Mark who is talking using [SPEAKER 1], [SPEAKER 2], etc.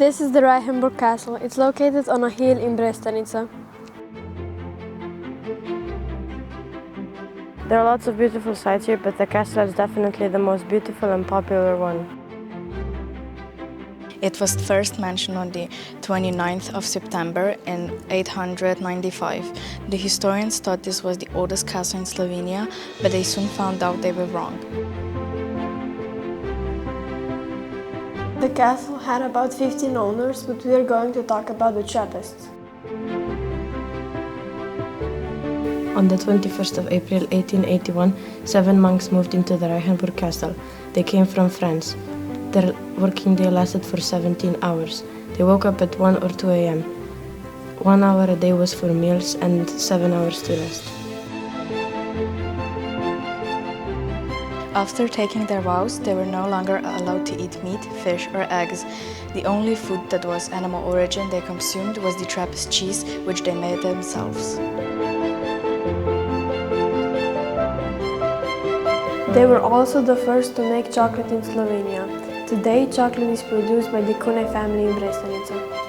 [SPEAKER 1] This is the Rajhenburg castle. It's located on a hill in Brestanici.
[SPEAKER 2] There are lots of beautiful sights here, but the castle is definitely the most beautiful and popular one.
[SPEAKER 3] It was first mentioned on the 29th of September in 895. The historians thought this was the oldest castle in Slovenia, but they soon found out they were wrong.
[SPEAKER 1] The castle had about 15 owners, but we are going to talk about the Trapists.
[SPEAKER 2] On the 21st of April 1881, 7 monks moved into the Rajhenburg castle. They came from France. Their working day lasted for 17 hours. They woke up at 1 or 2 a.m. 1 hour a day was for meals and 7 hours to rest.
[SPEAKER 3] After taking their vows, they were no longer allowed to eat meat, fish or eggs. The only food that was animal origin they consumed was the Trappist cheese, which they made themselves.
[SPEAKER 1] They were also the first to make chocolate in Slovenia. Today, chocolate is produced by the Kune family in Brestanici.